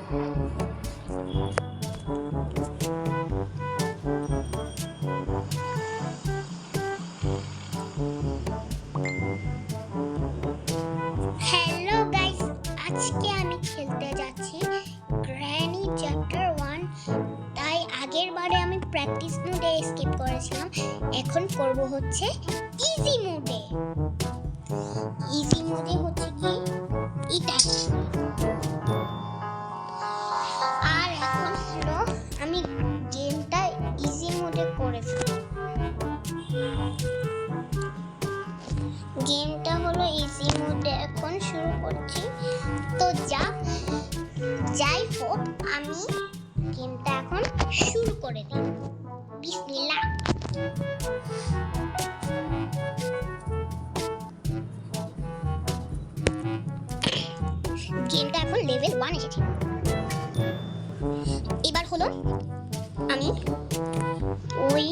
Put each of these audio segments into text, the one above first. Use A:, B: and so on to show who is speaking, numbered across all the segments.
A: Hello guys, আজকে আমি খেলতে যাচ্ছি গ্র্যানি চ্যাপ্টার 1। তাই আগের বারে আমি প্র্যাকটিস মোডে স্কিপ করেছিলাম, এখন করব হচ্ছে ইজি মোডে। ইজি মোডে হচ্ছে কি এটা, আর এখন হলো আমি গেমটা ইজি মোডে করে ফেলব। গেমটা হলো ইজি মোডে, এখন শুরু করছি। তো যাই হোক, আমি গেমটা এখন শুরু করে দিই। বিসমিল্লাহ। গেমটা এখন লেভেল 1 এসেছে। এবার হলো আমি ওই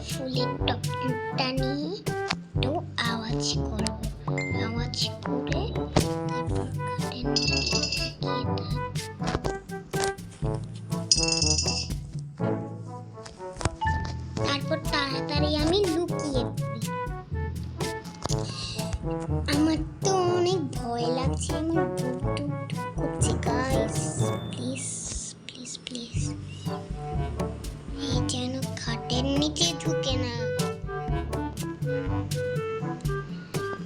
A: ফুলের টপটা নিয়ে একটু আওয়াজ করব। আওয়াজ করে তারপর কাটেন তারপর তাড়াতাড়ি আমি লুকিয়ে পড়ি। আমার তো অনেক ভয় লাগছে, আমার বুক করছে। গাইস প্লিজ প্লিজ প্লিজ, এই যেন খাটের নিচে ঢুকে না।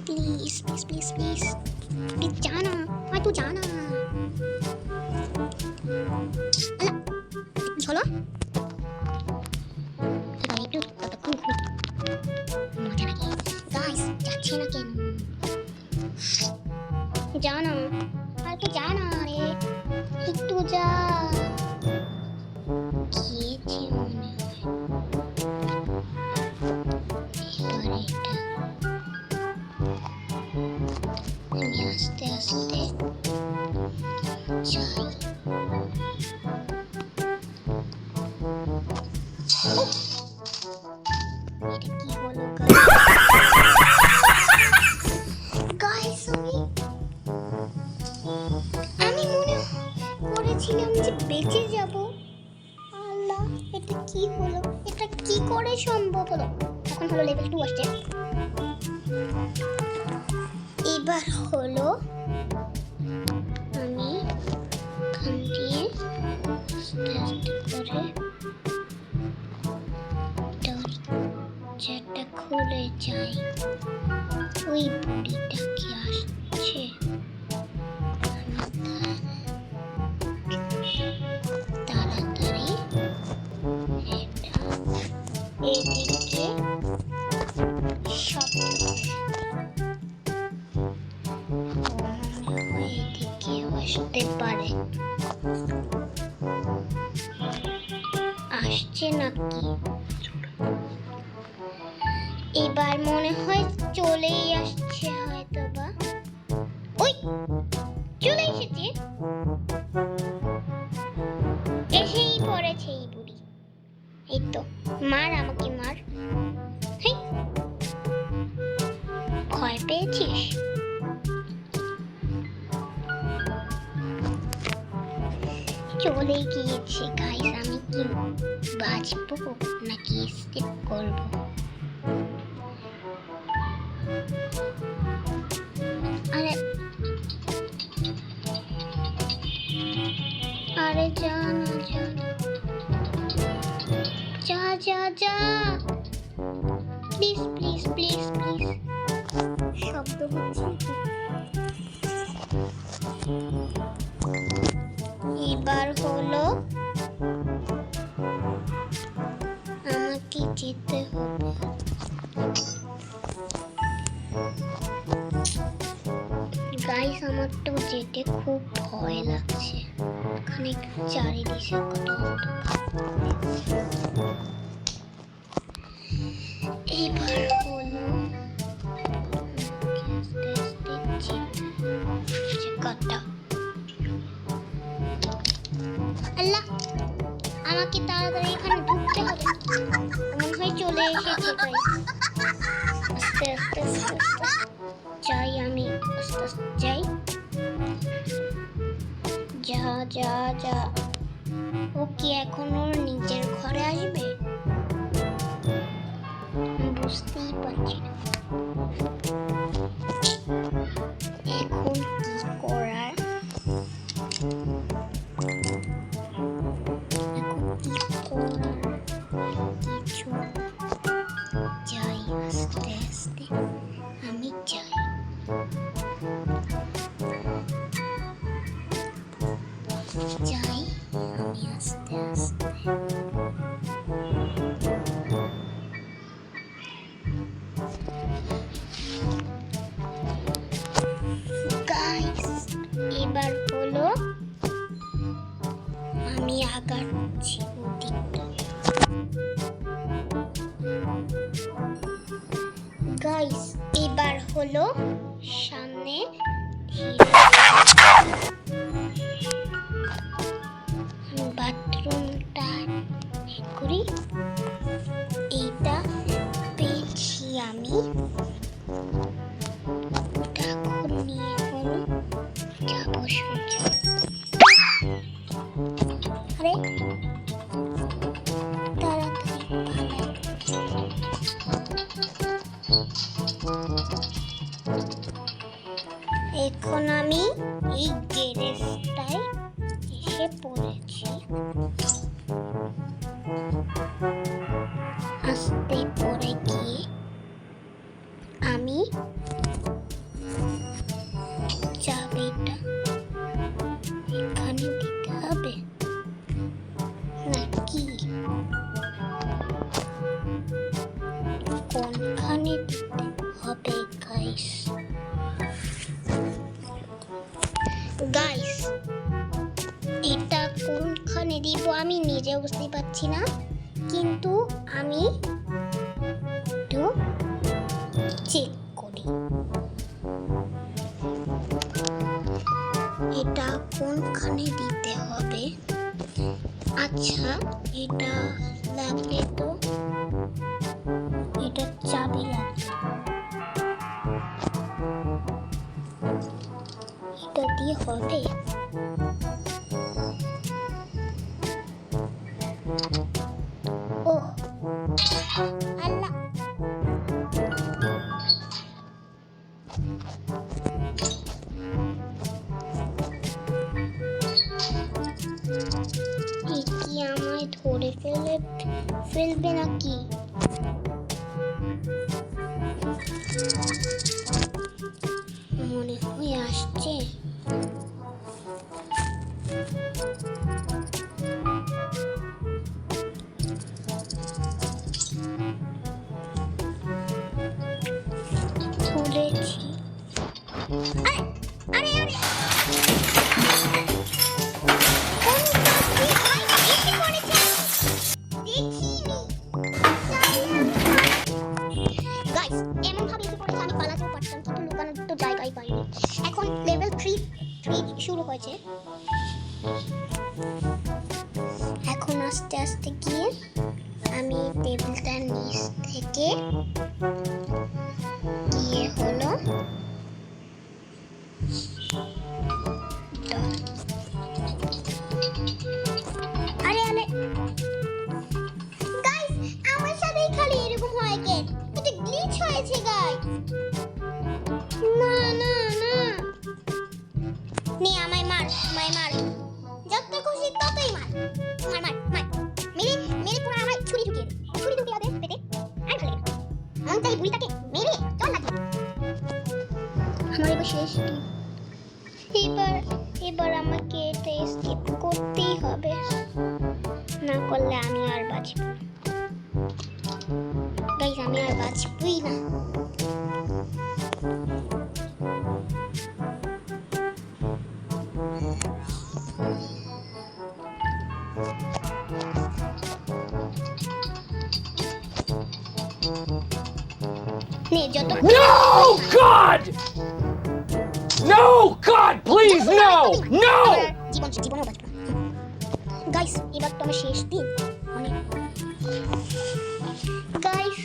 A: Please please please please please, জানা আর তো জানা চলো। একটু ততক্ষণ মজা লাগে। গাইস যাচ্ছে না কেন? জানা আর তো জানা রে, একটু যা। খেয়েছে মনে হয়। এবার এটা আমি আস্তে আস্তে যাই। এটা কি হলো গাইস? আমি মনে করেছিলাম যে বেঁচে যাব। আল্লাহ, এটা কি হলো? এটা কি করে সম্ভব হলো? এখন হলো লেভেল 2 আসছে। এবার হলো আমি এখান দিয়ে আস্তে আস্তে করে দরজাটা খুলে যাই। ওই বুড়িটা কি আসছে? তাড়াতাড়ি এইদিকে এইদিকে আসতে পারে। আসছে নাকি? এবার মনে হয় চলেই আসছে হয়তো বা। ওই চলে এসেছে, এসেই পড়েছে এই বুড়ি। এই তো, মার আমাকে মার। ভয় পেয়েছিস? চলে গিয়েছে। গাইস, আমি কি বাঁচবো নাকি স্কিপ করবো? আরে আরে যা না, যা যা যা, প্লিজ প্লিজ প্লিজ প্লিজ। শব্দ হচ্ছে। এবার হলো আমাকে যেতে হবে। গাইস, আমার তো যেতে খুব ভয় লাগছে। এখানে চারিদিকে কত এবার হলো আল্লাহ, আমাকে তাড়াতাড়ি এখানে ঢুকতে হবে। মনে হয় চলে এসেছে। আস্তে আস্তে আস্তে আস্তে যাই, আমি আস্তে আস্তে যাই। যা যা যা। ও কি এখন ওর নিজের ঘরে আসবে? বুঝতেই পারছি না এখন কি করার। কিছু যাই আস্তে আস্তে, আমি যাই। আমি আস্তে আস্তে। গাইস এবার হলো আমি আগাচ্ছি ওদিকটা। গাইস এবার হলো সামনে বাথরুমটা করি। এইটা পেয়েছি আমি, এখন নিয়ে হলো যাবো সোজা। আরে তাড়াতাড়ি পালাই। এখন আমি এই গ্যারেজটায় এসে পড়েছি। আস্তে করে গিয়ে আমি চাবিটা এখানে দিতে হবে নাকি কোনখানে দিতে হবে গাইস? গাইস এটা কোনখানে দিব আমি নিজে বুঝতে পারছি না, কিন্তু আমি একটু চেক করি এটা কোনখানে দিতে হবে। আচ্ছা এটা লাগবে তো, এটা চাবি লাগবে, এটা দিয়ে হবে। ও আল্লাহ, কি আমায় ধরে ফেলবে নাকি? মনে হয় আসছে। খুলেছি। আরে আরে গাইস এমন ভাবে কি করেছে আমি পালাতেও পারতাম, কিন্তু লুকানোর তো জায়গাই পাইনি। এখন লেভেল 3 শুরু হয়েছে। এখন আস্তে আস্তে গিয়ে আমি টেবিলটার নিচ থেকে গিয়ে হলো আরে আরে গাইস আমার সাথেই খালি এরকম হয় কেন? এটা গ্লিচ হয়েছে গাইস। না না না নে আমায় মার যত খুশি ততই মার মেরে পুরো আমার ছুরি ঢুকিয়ে দে পেটে। আর ভালো লাগে মন চাই বুড়িটাকে মেরে চল না। আমার এবার শেষ। এবার আমাকে এটা স্কিপ করতেই হবে, না করলে আমি আর বাঁচব গাইস, আমি আর বাঁচবই না। নে যত
B: No, God, please, no!
A: জীবনও বাঁচব না গাইস। এবার তো আমার শেষ দিন। গাইস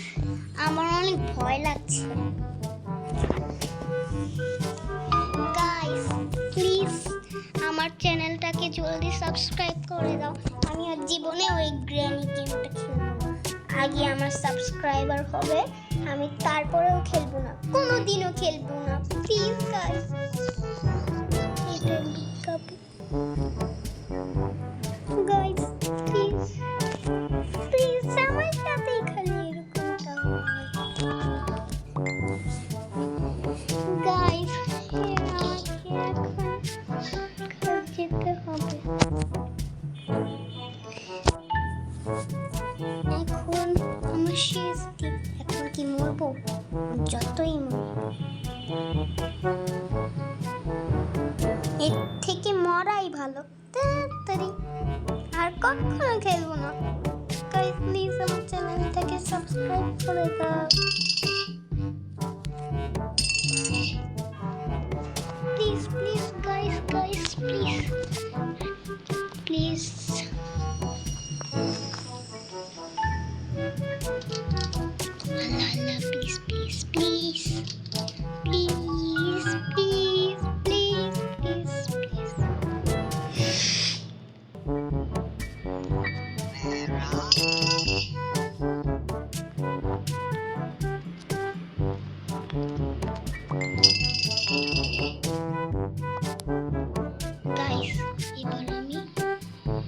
A: আমার অনেক ভয় লাগছে। গাইস প্লিজ আমার আমার চ্যানেলটাকে জলদি সাবস্ক্রাইব করে দাও। আমি আর জীবনে ওই গ্র্যানি গেমটা খেলবো না। আগে আমার সাবস্ক্রাইবার হবে, আমি তারপরেও খেলবো না, কোনোদিনও খেলবো না। প্লিজ গাইস, এটা বিজ্ঞাপন। গাইস প্লিজ প্লিজ আমার সাথেই খালি এরকমটা গাইস, আমাকে এখন যেতে হবে। এখন আমার শেষ দিন, এখন কি মরবো? যতই মরি, এর থেকে মরাই ভালো। তাড়াতাড়ি আর কখনো খেলবো না। গাইস প্লিজ আমার চ্যানেলটাকে সাবস্ক্রাইব করে দাও। Please please guys, please please. Allah please please please please please please please please. Guys এবার আমি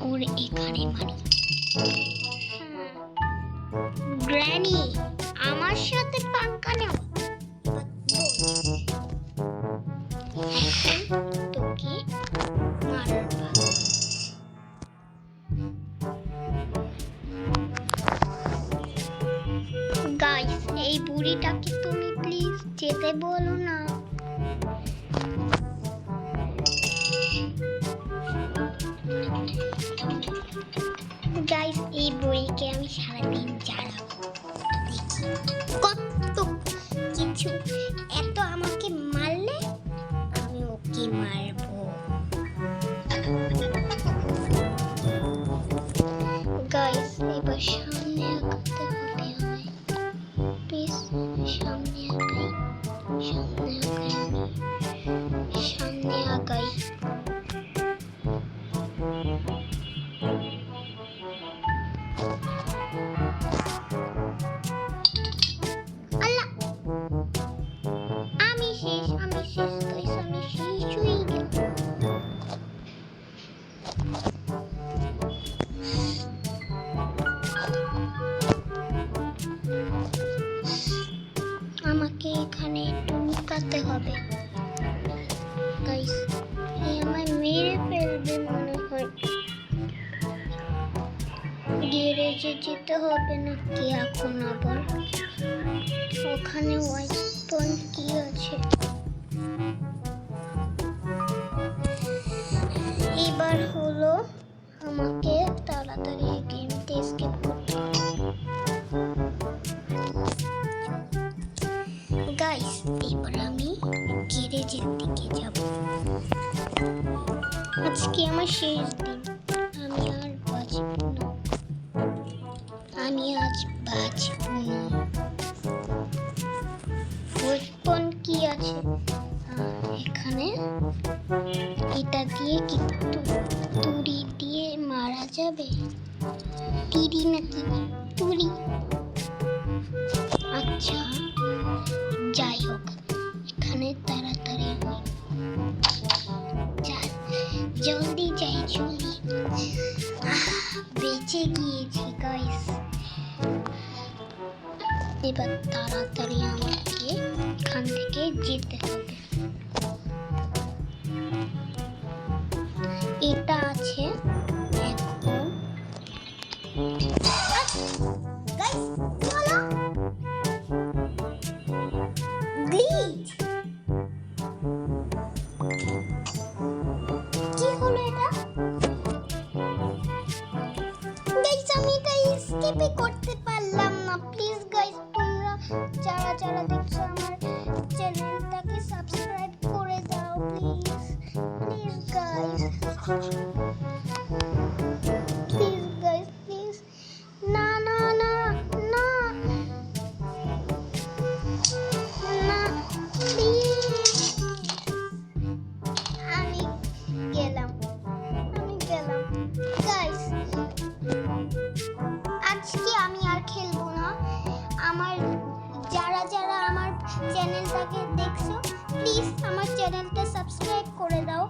A: ওর এখানে মারি। গ্র্যানি আমার সাথে পাক্কা নাও। এখন তোকে মারার পালা। গাইস এই বুড়িটাকে তুমি প্লিজ যেতে বলো না। গাইস এই বুড়িকে আমি সারাদিন জ্বালাবো, দেখি কত কিছু। এত আমাকে মারলে আমি ওকে মারবো। গাইস এবার সামনে আগাতে হবে আমায়। প্লিজ সামনে আগাই, সামনে আগাই, সামনে আগাই। আল্লাহ আমি শেষ গাইস, আমি শেষ হয়ে গেলাম। আমাকে এখানে একটু লুকাতে হবে। গাইস এই আমায় মেরে ফেলবে মনে হয়। গ্যারেজে যেতে হবে নাকি এখন আবার? ওখানে ওয়েপন কি আছে? এবার হলো আমাকে তাড়াতাড়ি এই গেমটা এসকেপ করতে হবে। গাইস এবার আমি গ্যারেজের দিকে যাব। আজকে আমার শেষ দিন, আমি আর বাঁচব না, আমি আজ বাঁচব না। ওয়েপন কি আছে এখানে? এটা দিয়ে কি তুড়ি দিয়ে মারা যাবে? তিরি নাকি তুড়ি? আচ্ছা যাই হোক, এখানে তাড়াতাড়ি জলদি যাই, জলদি। বেঁচে গিয়েছি গাইস। এবার তাড়াতাড়ি আমাকে এখান থেকে যেতে হবে। এটা আছে এখন। গাইস চলো। গ্লিচ কি হলো এটা? গাইস আমি এটা স্কিপই করতে পারলাম না। প্লিজ গাইস তোমরা যারা যারা দেখছো আমার চ্যানেলটাকে সাবস্ক্রাইব করে দাও please, please guys, please guys, please. না না না না না প্লিজ। আমি গেলাম। যারা যারা আমার চ্যানেলটাকে দেখছো প্লিজ আমার চ্যানেলটা সাবস্ক্রাইব করে দাও